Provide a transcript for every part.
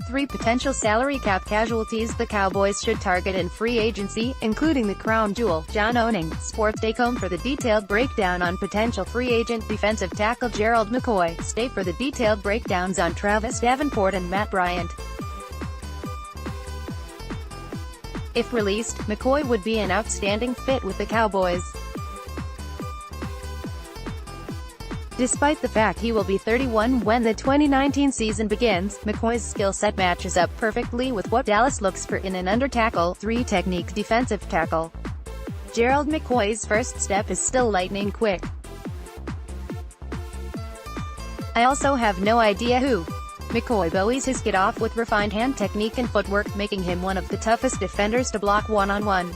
3 potential salary cap casualties the Cowboys should target in free agency, including the crown jewel, John Owning. SportsDayCome for the detailed breakdown on potential free agent defensive tackle Gerald McCoy. Stay for the detailed breakdowns on Travis Davenport and Matt Bryant. If released, McCoy would be an outstanding fit with the Cowboys. Despite the fact he will be 31 when the 2019 season begins, McCoy's skill set matches up perfectly with what Dallas looks for in an under-tackle, 3-technique defensive tackle. Gerald McCoy's first step is still lightning quick. I also have no idea who. McCoy buoys his kid off with refined hand technique and footwork, making him one of the toughest defenders to block one-on-one.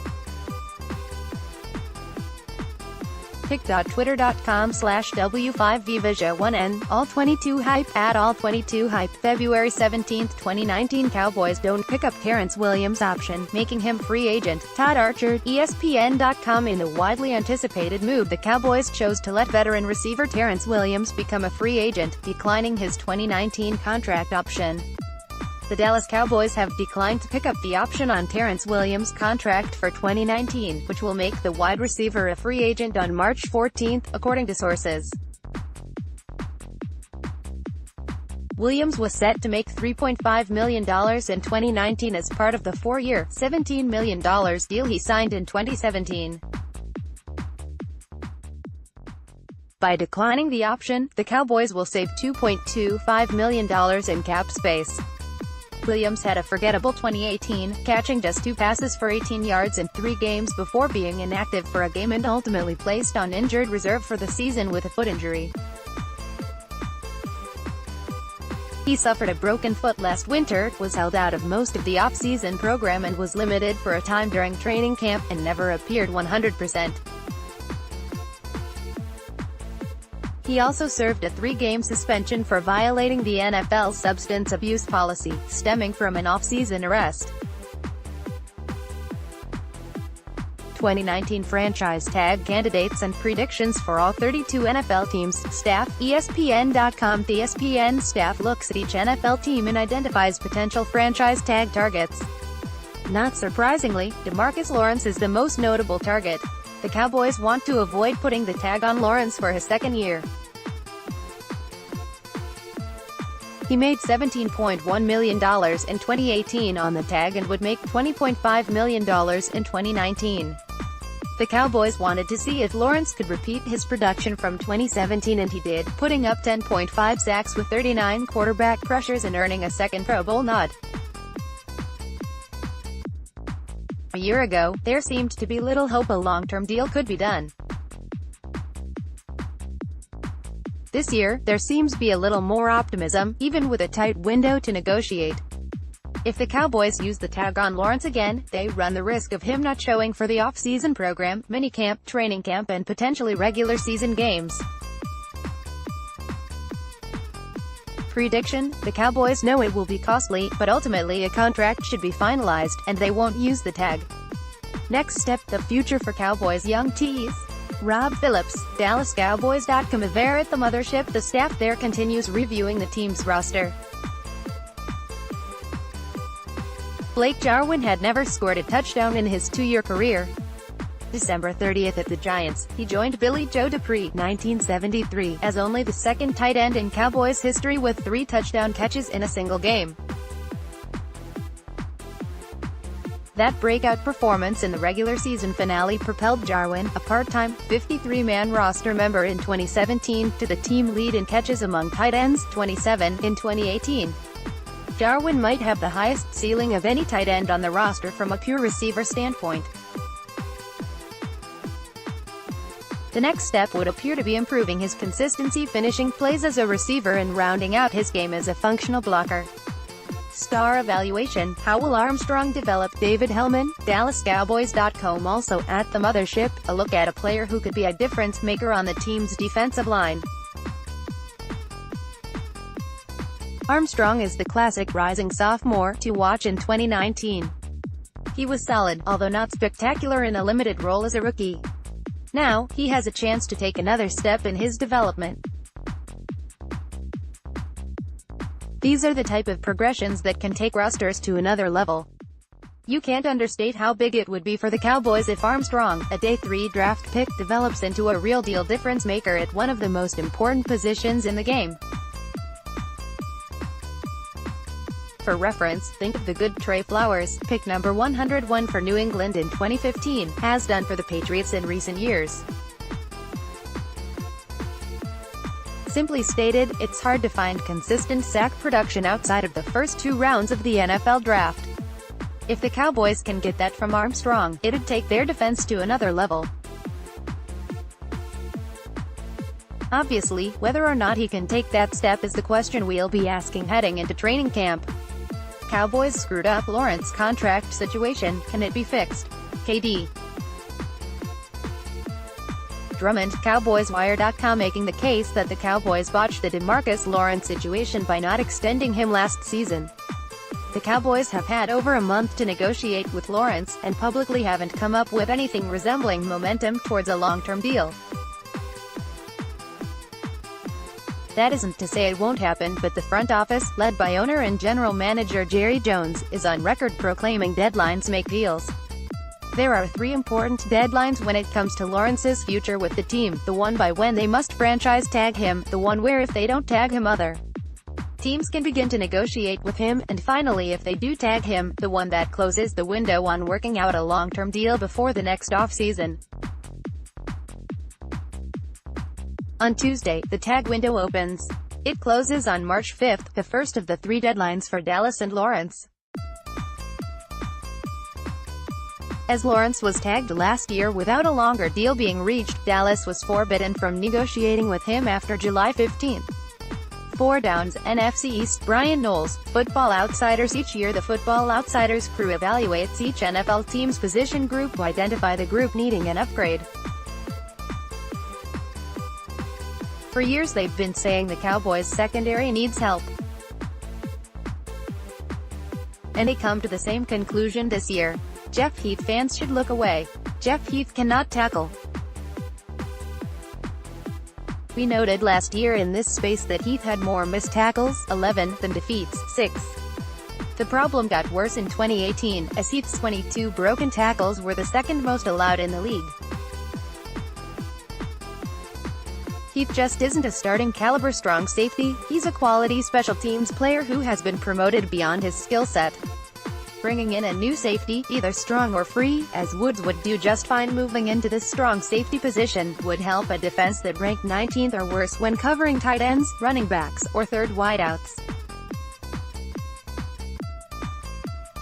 pic.twitter.com/W5Vvision1N, All22Hype, @All22Hype, February 17, 2019 Cowboys don't pick up Terrence Williams option, making him free agent. Todd Archer, ESPN.com. In the widely anticipated move, the Cowboys chose to let veteran receiver Terrence Williams become a free agent, declining his 2019 contract option. The Dallas Cowboys have declined to pick up the option on Terrence Williams' contract for 2019, which will make the wide receiver a free agent on March 14, according to sources. Williams was set to make $3.5 million in 2019 as part of the 4-year, $17 million deal he signed in 2017. By declining the option, the Cowboys will save $2.25 million in cap space. Williams had a forgettable 2018, catching just 2 passes for 18 yards in 3 games before being inactive for a game and ultimately placed on injured reserve for the season with a foot injury. He suffered a broken foot last winter, was held out of most of the off-season program and was limited for a time during training camp, and never appeared 100%. He also served a 3-game suspension for violating the NFL's substance abuse policy, stemming from an off-season arrest. 2019 franchise tag candidates and predictions for all 32 NFL teams. Staff, ESPN.com. The ESPN staff looks at each NFL team and identifies potential franchise tag targets. Not surprisingly, DeMarcus Lawrence is the most notable target. The Cowboys want to avoid putting the tag on Lawrence for his second year. He made $17.1 million in 2018 on the tag and would make $20.5 million in 2019. The Cowboys wanted to see if Lawrence could repeat his production from 2017, and he did, putting up 10.5 sacks with 39 quarterback pressures and earning a second Pro Bowl nod. A year ago, there seemed to be little hope a long-term deal could be done. This year, there seems to be a little more optimism, even with a tight window to negotiate. If the Cowboys use the tag on Lawrence again, they run the risk of him not showing for the off-season program, minicamp, training camp, and potentially regular season games. Prediction: the Cowboys know it will be costly, but ultimately a contract should be finalized, and they won't use the tag. Next step, the future for Cowboys young tees. Rob Phillips, DallasCowboys.com. There at the mothership, the staff there continues reviewing the team's roster. Blake Jarwin had never scored a touchdown in his 2-year career. December 30th at the Giants, he joined Billy Joe Dupree, 1973, as only the second tight end in Cowboys history with 3 touchdown catches in a single game. That breakout performance in the regular season finale propelled Jarwin, a part-time, 53-man roster member in 2017, to the team lead in catches among tight ends, 27, in 2018. Jarwin might have the highest ceiling of any tight end on the roster from a pure receiver standpoint. The next step would appear to be improving his consistency, finishing plays as a receiver, and rounding out his game as a functional blocker. Star evaluation: how will Armstrong develop? David Hellman, DallasCowboys.com. Also, at the mothership, a look at a player who could be a difference maker on the team's defensive line. Armstrong is the classic rising sophomore to watch in 2019. He was solid, although not spectacular, in a limited role as a rookie. Now, he has a chance to take another step in his development. These are the type of progressions that can take rosters to another level. You can't understate how big it would be for the Cowboys if Armstrong, a Day 3 draft pick, develops into a real-deal difference maker at one of the most important positions in the game. For reference, think of the good Trey Flowers, pick number 101 for New England in 2015, has done for the Patriots in recent years. Simply stated, it's hard to find consistent sack production outside of the first 2 rounds of the NFL draft. If the Cowboys can get that from Armstrong, it'd take their defense to another level. Obviously, whether or not he can take that step is the question we'll be asking heading into training camp. Cowboys screwed up Lawrence's contract situation, can it be fixed? KD. Drummond, CowboysWire.com making the case that the Cowboys botched the DeMarcus Lawrence situation by not extending him last season. The Cowboys have had over a month to negotiate with Lawrence, and publicly haven't come up with anything resembling momentum towards a long-term deal. That isn't to say it won't happen, but the front office, led by owner and general manager Jerry Jones, is on record proclaiming deadlines make deals. There are 3 important deadlines when it comes to Lawrence's future with the team: the one by when they must franchise tag him, the one where if they don't tag him other teams can begin to negotiate with him, and finally if they do tag him, the one that closes the window on working out a long-term deal before the next offseason. On Tuesday, the tag window opens. It closes on March 5th, the first of the 3 deadlines for Dallas and Lawrence. As Lawrence was tagged last year without a longer deal being reached, Dallas was forbidden from negotiating with him after July 15. 4 downs, NFC East, Bryant Knowles, Football Outsiders. Each year the Football Outsiders crew evaluates each NFL team's position group to identify the group needing an upgrade. For years they've been saying the Cowboys' secondary needs help. And they come to the same conclusion this year. Jeff Heath fans should look away. Jeff Heath cannot tackle. We noted last year in this space that Heath had more missed tackles, 11, than defeats, 6. The problem got worse in 2018, as Heath's 22 broken tackles were the second most allowed in the league. Heath just isn't a starting caliber strong safety, he's a quality special teams player who has been promoted beyond his skill set. Bringing in a new safety, either strong or free, as Woods would do just fine moving into this strong safety position, would help a defense that ranked 19th or worse when covering tight ends, running backs, or third wideouts.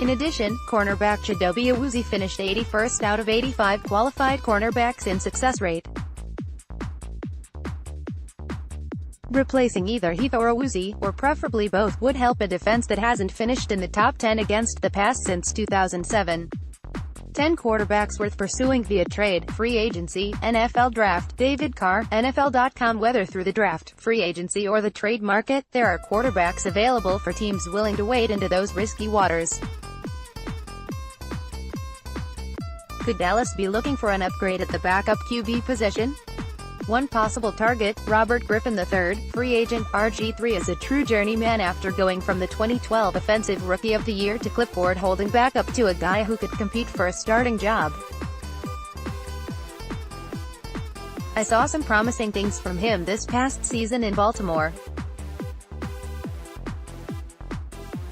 In addition, cornerback Chidobe Awuzie finished 81st out of 85 qualified cornerbacks in success rate. Replacing either Heath or Awuzie, or preferably both, would help a defense that hasn't finished in the top 10 against the pass since 2007. 10 quarterbacks worth pursuing via trade, free agency, NFL draft. David Carr, NFL.com. Whether through the draft, free agency or the trade market, there are quarterbacks available for teams willing to wade into those risky waters. Could Dallas be looking for an upgrade at the backup QB position? One possible target, Robert Griffin III, free agent. RG3 is a true journeyman after going from the 2012 Offensive Rookie of the Year to clipboard holding backup to a guy who could compete for a starting job. I saw some promising things from him this past season in Baltimore.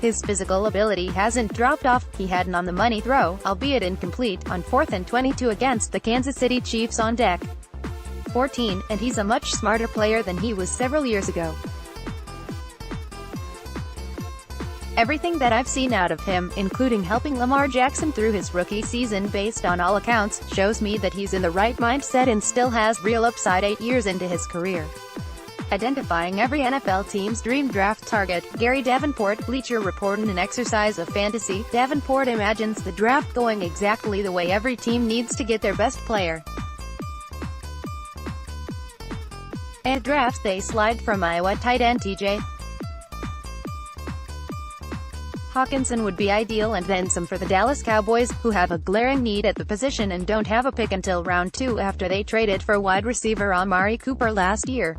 His physical ability hasn't dropped off. He had an on-the-money throw, albeit incomplete, on 4th and 22 against the Kansas City Chiefs on deck 14, and he's a much smarter player than he was several years ago. Everything that I've seen out of him, including helping Lamar Jackson through his rookie season based on all accounts, shows me that he's in the right mindset and still has real upside 8 years into his career. Identifying every NFL team's dream draft target, Gary Davenport, Bleacher Report. In an exercise of fantasy, Davenport imagines the draft going exactly the way every team needs to get their best player. At draft they slide from Iowa tight end TJ Hawkinson would be ideal, and then some for the Dallas Cowboys, who have a glaring need at the position and don't have a pick until round 2 after they traded for wide receiver Amari Cooper last year.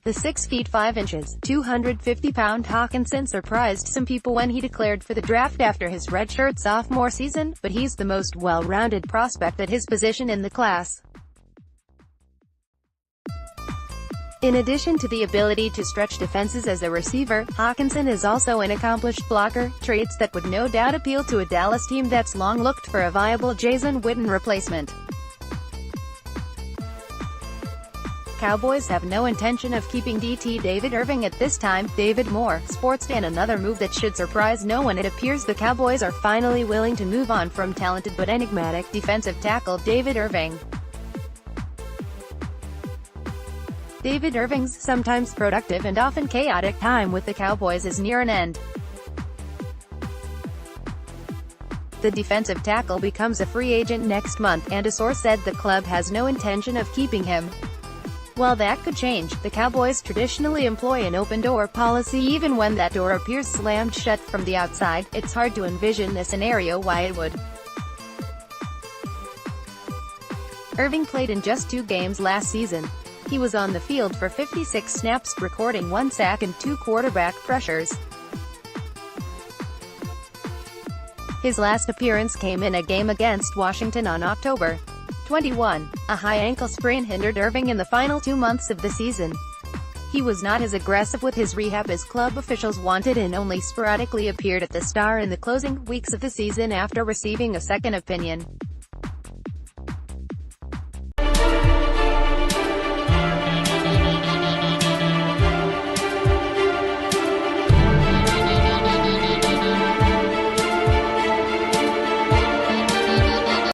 The 6 feet 5 inches, 250-pound Hawkinson surprised some people when he declared for the draft after his redshirt sophomore season, but he's the most well-rounded prospect at his position in the class. In addition to the ability to stretch defenses as a receiver, Hawkinson is also an accomplished blocker, traits that would no doubt appeal to a Dallas team that's long looked for a viable Jason Witten replacement. Cowboys have no intention of keeping DT David Irving at this time. David Moore, SportsDay. And another move that should surprise no one. It appears the Cowboys are finally willing to move on from talented but enigmatic defensive tackle David Irving. David Irving's sometimes productive and often chaotic time with the Cowboys is near an end. The defensive tackle becomes a free agent next month, and a source said the club has no intention of keeping him. While that could change, the Cowboys traditionally employ an open-door policy even when that door appears slammed shut from the outside. It's hard to envision a scenario why it would. Irving played in just 2 games last season. He was on the field for 56 snaps, recording 1 sack and 2 quarterback pressures. His last appearance came in a game against Washington on October 21. A high ankle sprain hindered Irving in the final 2 months of the season. He was not as aggressive with his rehab as club officials wanted and only sporadically appeared at the Star in the closing weeks of the season after receiving a second opinion.